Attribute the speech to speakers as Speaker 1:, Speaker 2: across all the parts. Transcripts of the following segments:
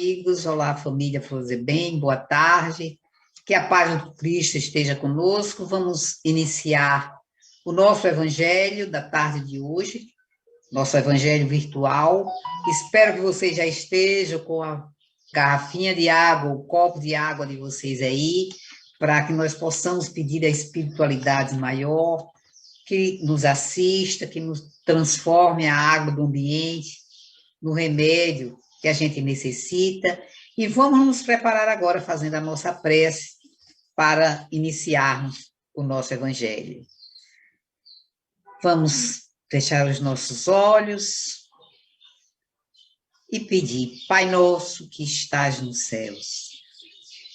Speaker 1: amigos, olá família Flores Bem, boa tarde, que a paz do Cristo esteja conosco. Vamos iniciar o nosso evangelho da tarde de hoje, nosso evangelho virtual. Espero que vocês já estejam com a garrafinha de água, o copo de água de vocês aí, para que nós possamos pedir a espiritualidade maior, que nos assista, que nos transforme a água do ambiente no remédio que a gente necessita, e vamos nos preparar agora fazendo a nossa prece para iniciarmos o nosso evangelho. Vamos fechar os nossos olhos e pedir: Pai nosso que estás nos céus,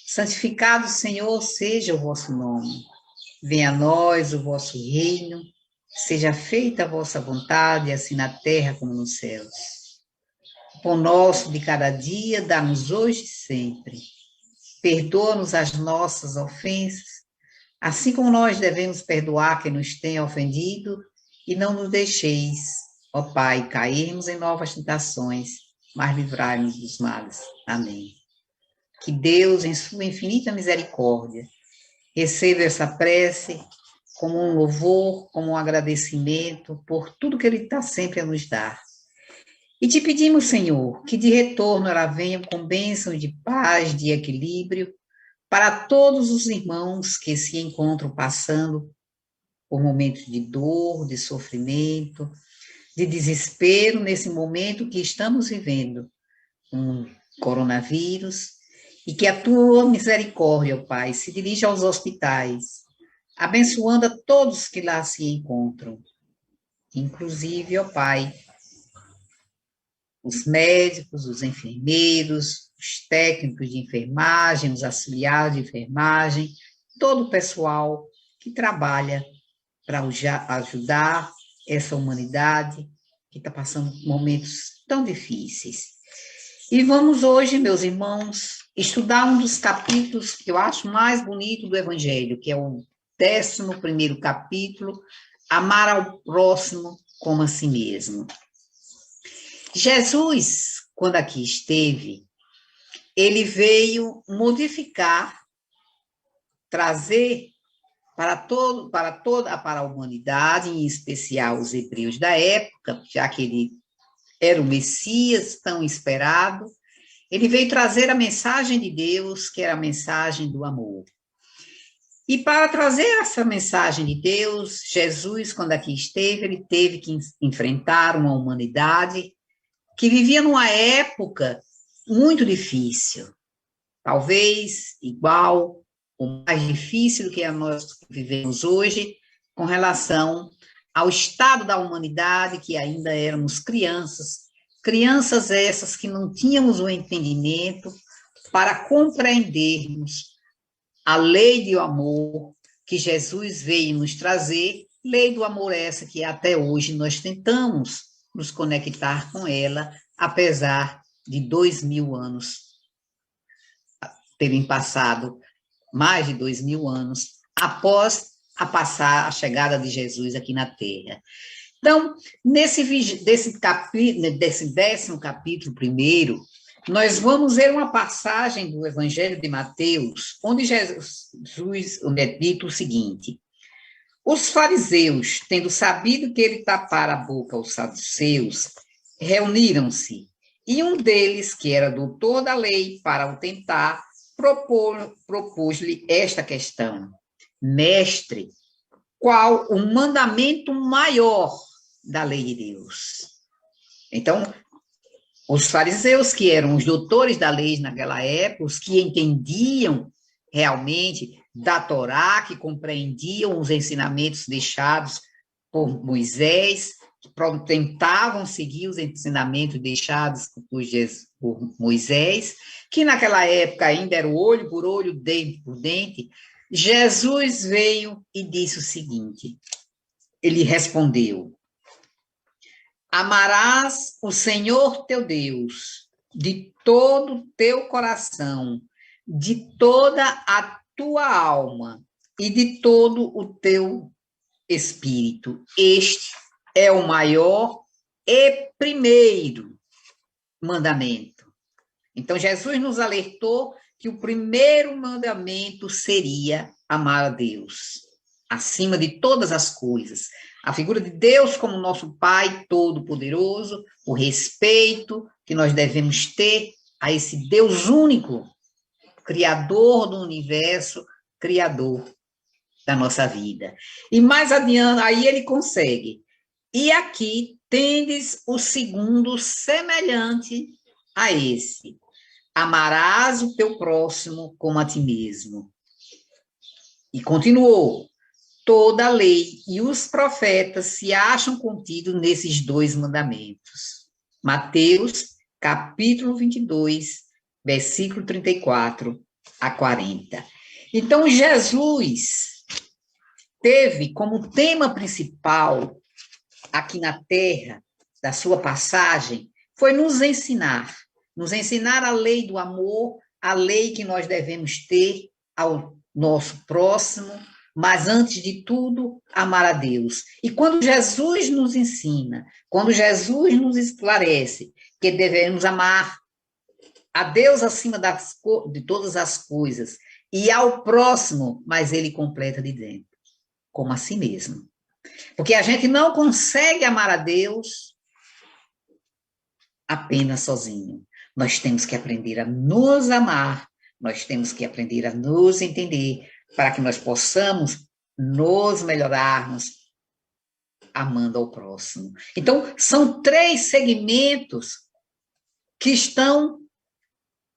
Speaker 1: santificado, Senhor, seja o vosso nome. Venha a nós o vosso reino, seja feita a vossa vontade, assim na terra como nos céus. O pão nosso de cada dia, dá-nos hoje e sempre. Perdoa-nos as nossas ofensas, assim como nós devemos perdoar quem nos tem ofendido, e não nos deixeis, ó Pai, cairmos em novas tentações, mas livrai-nos dos males. Amém. Que Deus, em sua infinita misericórdia, receba essa prece como um louvor, como um agradecimento por tudo que Ele está sempre a nos dar. E te pedimos, Senhor, que de retorno ela venha com bênçãos de paz, de equilíbrio, para todos os irmãos que se encontram passando por momentos de dor, de sofrimento, de desespero, nesse momento que estamos vivendo, um coronavírus, e que a tua misericórdia, ó Pai, se dirija aos hospitais, abençoando a todos que lá se encontram, inclusive, ó Pai, os médicos, os enfermeiros, os técnicos de enfermagem, os auxiliares de enfermagem, todo o pessoal que trabalha para ajudar essa humanidade que está passando momentos tão difíceis. E vamos hoje, meus irmãos, estudar um dos capítulos que eu acho mais bonito do Evangelho, que é o 11º capítulo, Amar ao próximo como a si mesmo. Jesus, quando aqui esteve, ele veio modificar, trazer para a humanidade, em especial os hebreus da época, já que ele era o Messias tão esperado, ele veio trazer a mensagem de Deus, que era a mensagem do amor. E para trazer essa mensagem de Deus, Jesus, quando aqui esteve, ele teve que enfrentar uma humanidade que vivia numa época muito difícil, talvez igual ou mais difícil do que a nós vivemos hoje, com relação ao estado da humanidade, que ainda éramos crianças essas que não tínhamos o entendimento para compreendermos a lei do amor que Jesus veio nos trazer, lei do amor essa que até hoje nós tentamos nos conectar com ela, apesar de 2000 anos terem passado, mais de 2000 anos, após a chegada de Jesus aqui na Terra. Então, desse 10º capítulo primeiro, nós vamos ver uma passagem do Evangelho de Mateus, onde Jesus é dito o seguinte: os fariseus, tendo sabido que ele tapara a boca aos saduceus, reuniram-se, e um deles, que era doutor da lei, para o tentar, propôs-lhe esta questão: Mestre, qual o mandamento maior da lei de Deus? Então, os fariseus, que eram os doutores da lei naquela época, os que entendiam realmente da Torá, que compreendiam os ensinamentos deixados por Moisés, que tentavam seguir os ensinamentos deixados por Moisés, que naquela época ainda era olho por olho, dente por dente. Jesus veio e disse o seguinte, ele respondeu: amarás o Senhor teu Deus de todo o teu coração, de toda a tua alma e de todo o teu espírito. Este é o maior e primeiro mandamento. Então, Jesus nos alertou que o primeiro mandamento seria amar a Deus, acima de todas as coisas. A figura de Deus como nosso Pai Todo-Poderoso, o respeito que nós devemos ter a esse Deus único, Criador do universo, Criador da nossa vida. E mais adiante, aí ele consegue. E aqui tendes o segundo semelhante a esse. Amarás o teu próximo como a ti mesmo. E continuou. Toda a lei e os profetas se acham contidos nesses dois mandamentos. Mateus, capítulo 22, versículo 34 a 40. Então, Jesus teve como tema principal aqui na Terra, da sua passagem, foi nos ensinar a lei do amor, a lei que nós devemos ter ao nosso próximo, mas antes de tudo, amar a Deus. E quando Jesus nos ensina, quando Jesus nos esclarece que devemos amar a Deus acima de todas as coisas e ao próximo, mas ele completa de dentro, como a si mesmo. Porque a gente não consegue amar a Deus apenas sozinho. Nós temos que aprender a nos amar, nós temos que aprender a nos entender, para que nós possamos nos melhorarmos amando ao próximo. Então, são 3 segmentos que estão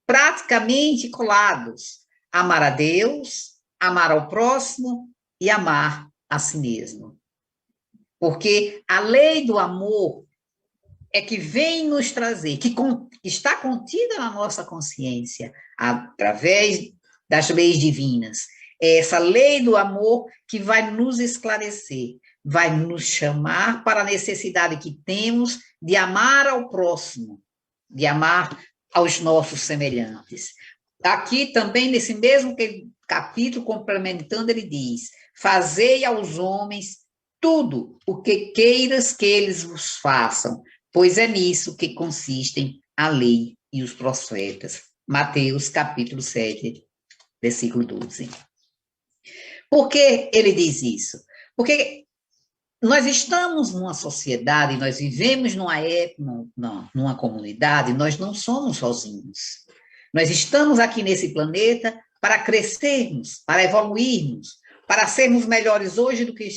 Speaker 1: praticamente colados: amar a Deus, amar ao próximo e amar a si mesmo. Porque a lei do amor é que vem nos trazer, que está contida na nossa consciência, através das leis divinas. É essa lei do amor que vai nos esclarecer, vai nos chamar para a necessidade que temos de amar ao próximo, de amar aos nossos semelhantes. Aqui também, nesse mesmo capítulo, complementando, ele diz: fazei aos homens tudo o que queiras que eles vos façam, pois é nisso que consistem a lei e os profetas. Mateus, capítulo 7, versículo 12. Por que ele diz isso? Porque nós estamos numa sociedade, nós vivemos numa comunidade, nós não somos sozinhos. Nós estamos aqui nesse planeta para crescermos, para evoluirmos, para sermos melhores hoje do que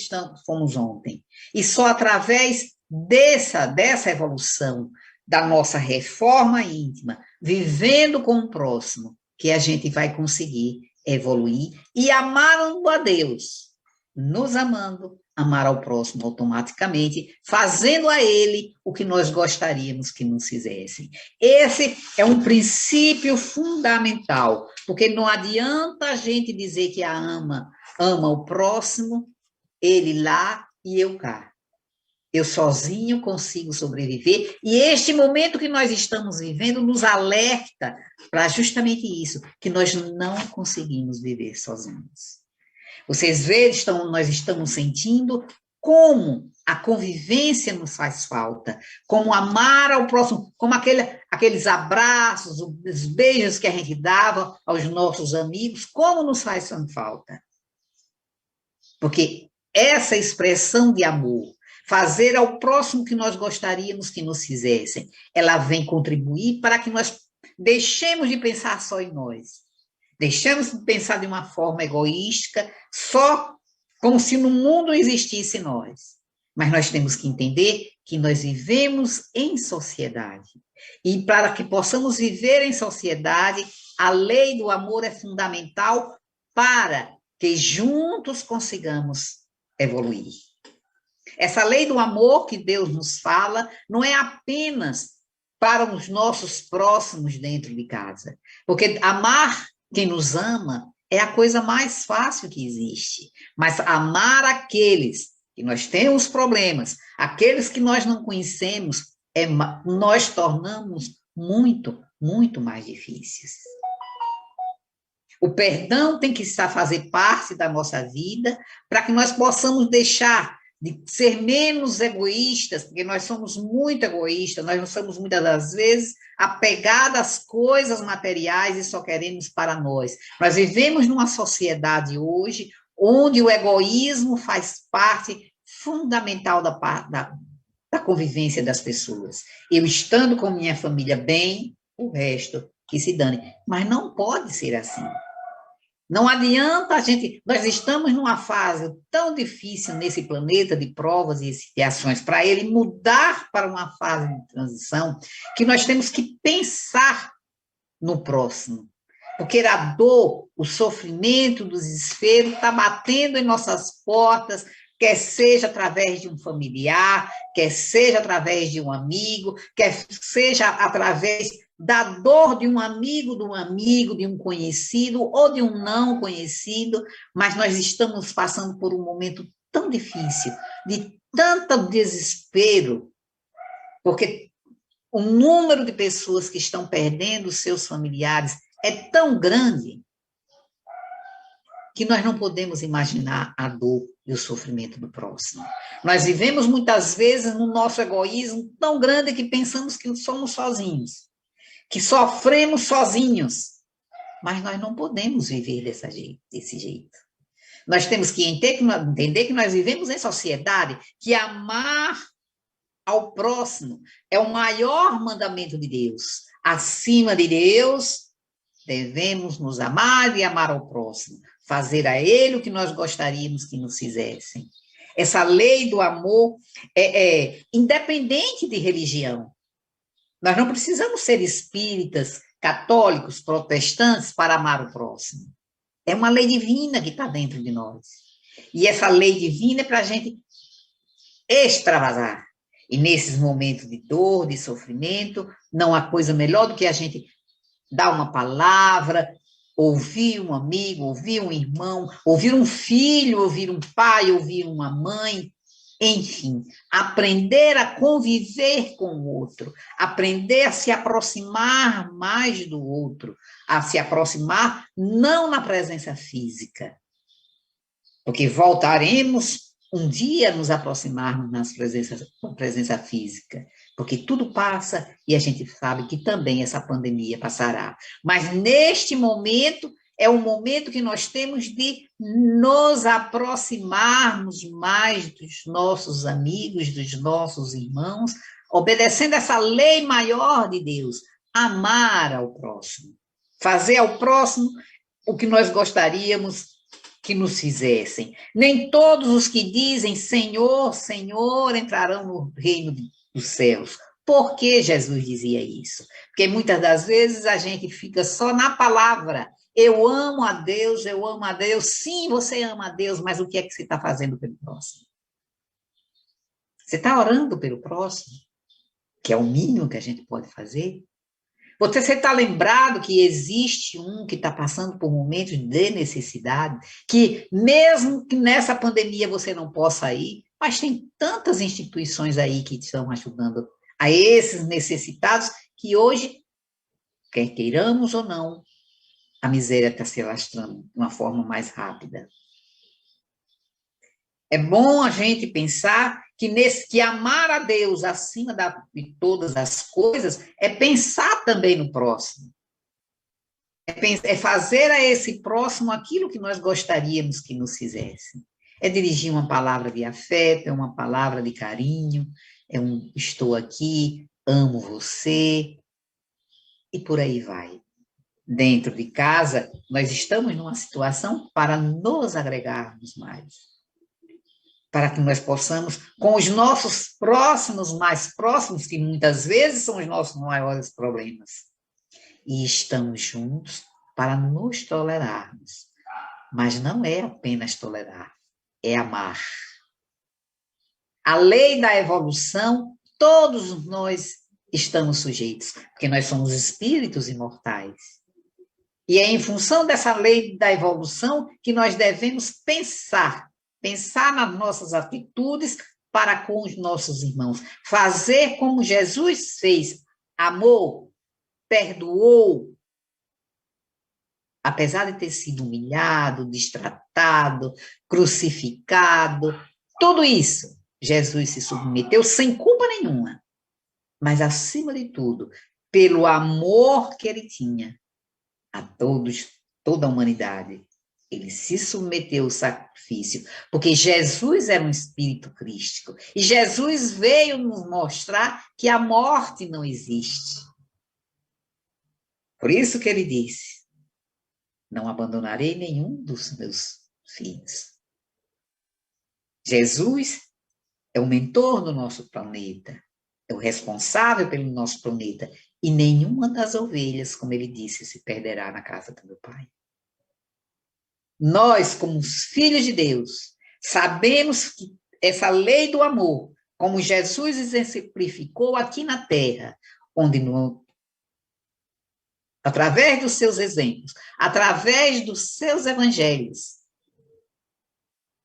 Speaker 1: fomos ontem. E só através dessa evolução, da nossa reforma íntima, vivendo com o próximo, que a gente vai conseguir evoluir e amando a Deus, nos amando, amar ao próximo automaticamente, fazendo a ele o que nós gostaríamos que nos fizessem. Esse é um princípio fundamental, porque não adianta a gente dizer que ama o próximo, ele lá e eu cá. Eu sozinho consigo sobreviver, e este momento que nós estamos vivendo nos alerta para justamente isso, que nós não conseguimos viver sozinhos. Vocês veem, nós estamos sentindo como a convivência nos faz falta, como amar ao próximo, como aqueles abraços, os beijos que a gente dava aos nossos amigos, como nos faz falta. Porque essa expressão de amor, fazer ao próximo o que nós gostaríamos que nos fizessem, ela vem contribuir para que nós deixemos de pensar só em nós. Deixamos de pensar de uma forma egoísta, só como se no mundo existisse nós. Mas nós temos que entender que nós vivemos em sociedade. E para que possamos viver em sociedade, a lei do amor é fundamental para que juntos consigamos evoluir. Essa lei do amor que Deus nos fala não é apenas para os nossos próximos dentro de casa. Porque amar quem nos ama é a coisa mais fácil que existe. Mas amar aqueles que nós temos problemas, aqueles que nós não conhecemos, nós tornamos muito, muito mais difíceis. O perdão tem que fazer parte da nossa vida para que nós possamos deixar de ser menos egoístas, porque nós somos muito egoístas, nós não somos muitas das vezes apegados às coisas materiais e só queremos para nós. Nós vivemos numa sociedade hoje onde o egoísmo faz parte fundamental da convivência das pessoas. Eu estando com minha família bem, o resto que se dane. Mas não pode ser assim. Não adianta a gente. Nós estamos numa fase tão difícil nesse planeta de provas e expiações, para ele mudar para uma fase de transição, que nós temos que pensar no próximo. Porque a dor, o sofrimento, o desespero está batendo em nossas portas, quer seja através de um familiar, quer seja através de um amigo, quer seja através da dor de um amigo, de um conhecido ou de um não conhecido, mas nós estamos passando por um momento tão difícil, de tanto desespero, porque o número de pessoas que estão perdendo seus familiares é tão grande que nós não podemos imaginar a dor e o sofrimento do próximo. Nós vivemos muitas vezes no nosso egoísmo tão grande que pensamos que somos sozinhos, que sofremos sozinhos, mas nós não podemos viver desse jeito. Nós temos que entender que nós vivemos em sociedade, que amar ao próximo é o maior mandamento de Deus. Acima de Deus, devemos nos amar e amar ao próximo, fazer a ele o que nós gostaríamos que nos fizessem. Essa lei do amor é independente de religião. Nós não precisamos ser espíritas, católicos, protestantes para amar o próximo. É uma lei divina que está dentro de nós. E essa lei divina é para a gente extravasar. E nesses momentos de dor, de sofrimento, não há coisa melhor do que a gente dar uma palavra, ouvir um amigo, ouvir um irmão, ouvir um filho, ouvir um pai, ouvir uma mãe, enfim, aprender a conviver com o outro, aprender a se aproximar mais do outro, a se aproximar não na presença física, porque voltaremos um dia a nos aproximarmos na presença física, porque tudo passa e a gente sabe que também essa pandemia passará. Mas neste momento, é o momento que nós temos de nos aproximarmos mais dos nossos amigos, dos nossos irmãos, obedecendo essa lei maior de Deus, amar ao próximo, fazer ao próximo o que nós gostaríamos que nos fizessem. Nem todos os que dizem Senhor, Senhor entrarão no reino dos céus. Por que Jesus dizia isso? Porque muitas das vezes a gente fica só na palavra. Eu amo a Deus, eu amo a Deus. Sim, você ama a Deus, mas o que é que você está fazendo pelo próximo? Você está orando pelo próximo? Que é o mínimo que a gente pode fazer? Você está lembrado que existe um que está passando por momentos de necessidade, que mesmo que nessa pandemia você não possa ir, mas tem tantas instituições aí que estão ajudando a esses necessitados que hoje, quer queiramos ou não, a miséria está se alastrando de uma forma mais rápida. É bom a gente pensar que amar a Deus acima de todas as coisas é pensar também no próximo. É fazer a esse próximo aquilo que nós gostaríamos que nos fizessem. É dirigir uma palavra de afeto, é uma palavra de carinho, estou aqui, amo você, e por aí vai. Dentro de casa, nós estamos numa situação para nos agregarmos mais, para que nós possamos, com os nossos próximos, mais próximos, que muitas vezes são os nossos maiores problemas, e estamos juntos para nos tolerarmos. Mas não é apenas tolerar, é amar. A lei da evolução, todos nós estamos sujeitos, porque nós somos espíritos imortais. E é em função dessa lei da evolução que nós devemos pensar nas nossas atitudes para com os nossos irmãos, fazer como Jesus fez, amou, perdoou, apesar de ter sido humilhado, destratado, crucificado, tudo isso, Jesus se submeteu sem culpa nenhuma, mas, acima de tudo, pelo amor que ele tinha a todos, toda a humanidade. Ele se submeteu ao sacrifício, porque Jesus era um espírito crístico. E Jesus veio nos mostrar que a morte não existe. Por isso que ele disse: não abandonarei nenhum dos meus filhos. Jesus é o mentor do nosso planeta, é o responsável pelo nosso planeta, e nenhuma das ovelhas, como ele disse, se perderá na casa do meu Pai. Nós, como os filhos de Deus, sabemos que essa lei do amor, como Jesus exemplificou aqui na Terra, onde através dos seus exemplos, através dos seus evangelhos,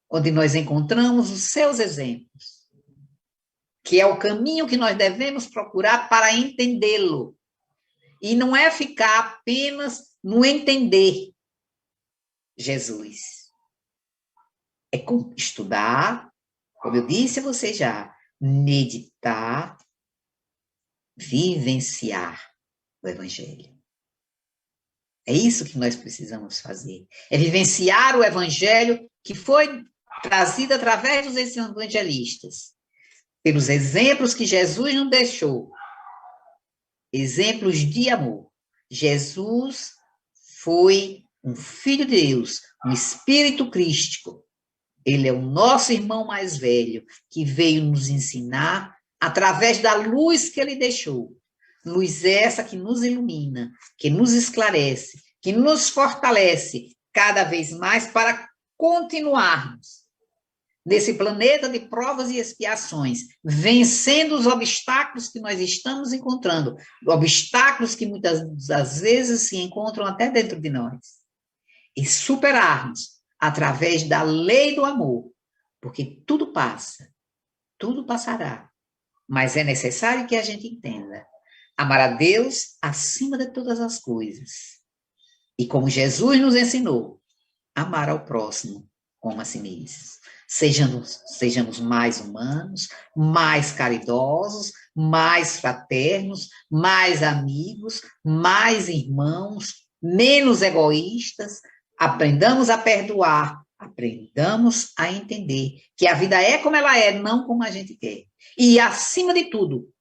Speaker 1: onde nós encontramos os seus exemplos, que é o caminho que nós devemos procurar para entendê-lo. E não é ficar apenas no entender Jesus. É estudar, como eu disse a você já, meditar, vivenciar o Evangelho. É isso que nós precisamos fazer. É vivenciar o Evangelho que foi trazido através dos evangelistas, pelos exemplos que Jesus nos deixou, exemplos de amor. Jesus foi um filho de Deus, um espírito crístico. Ele é o nosso irmão mais velho, que veio nos ensinar através da luz que ele deixou. Luz essa que nos ilumina, que nos esclarece, que nos fortalece cada vez mais para continuarmos nesse planeta de provas e expiações, vencendo os obstáculos que nós estamos encontrando, obstáculos que muitas das vezes se encontram até dentro de nós, e superarmos através da lei do amor, porque tudo passa, tudo passará, mas é necessário que a gente entenda: amar a Deus acima de todas as coisas, e como Jesus nos ensinou, amar ao próximo como a si mesmos. Sejamos mais humanos, mais caridosos, mais fraternos, mais amigos, mais irmãos, menos egoístas. Aprendamos a perdoar, aprendamos a entender que a vida é como ela é, não como a gente quer. E, acima de tudo,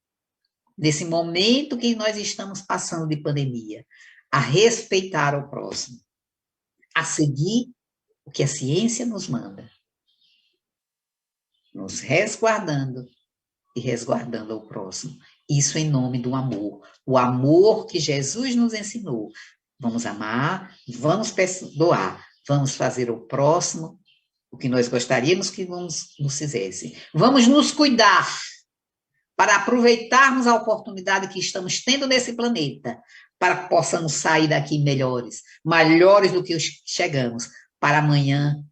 Speaker 1: nesse momento que nós estamos passando de pandemia, a respeitar o próximo, a seguir o que a ciência nos manda, nos resguardando e resguardando ao próximo. Isso em nome do amor, o amor que Jesus nos ensinou. Vamos amar, vamos perdoar, vamos fazer ao próximo o que nós gostaríamos que nos fizessem. Vamos nos cuidar para aproveitarmos a oportunidade que estamos tendo nesse planeta, para que possamos sair daqui melhores, melhores do que chegamos, para amanhã,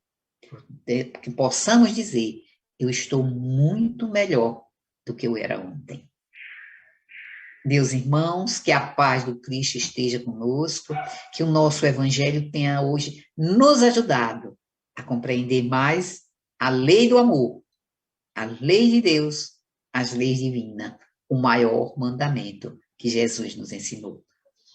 Speaker 1: que possamos dizer: eu estou muito melhor do que eu era ontem. Meus irmãos, que a paz do Cristo esteja conosco, que o nosso Evangelho tenha hoje nos ajudado a compreender mais a lei do amor, a lei de Deus, as leis divinas, o maior mandamento que Jesus nos ensinou.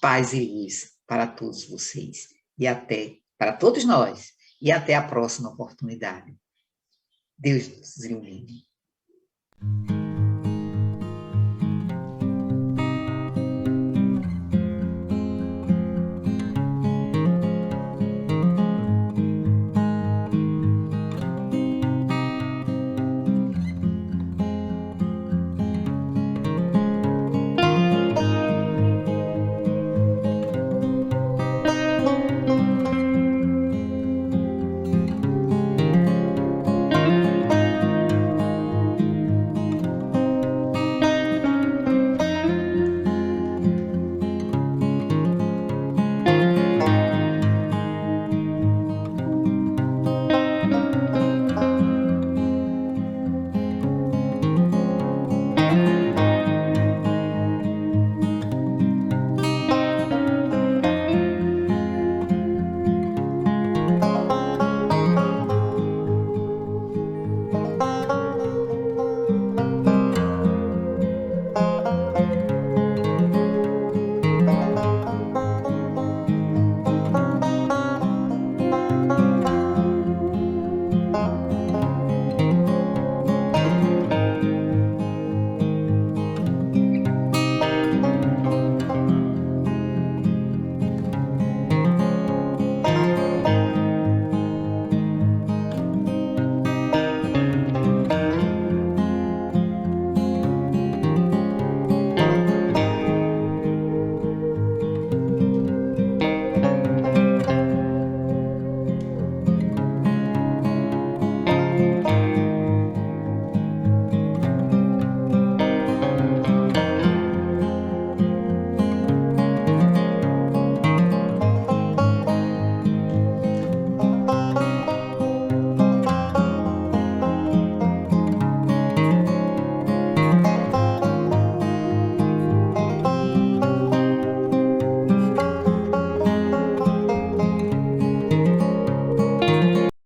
Speaker 1: Paz e luz para todos vocês, e até, para todos nós, e até a próxima oportunidade. Deus nos ilumine.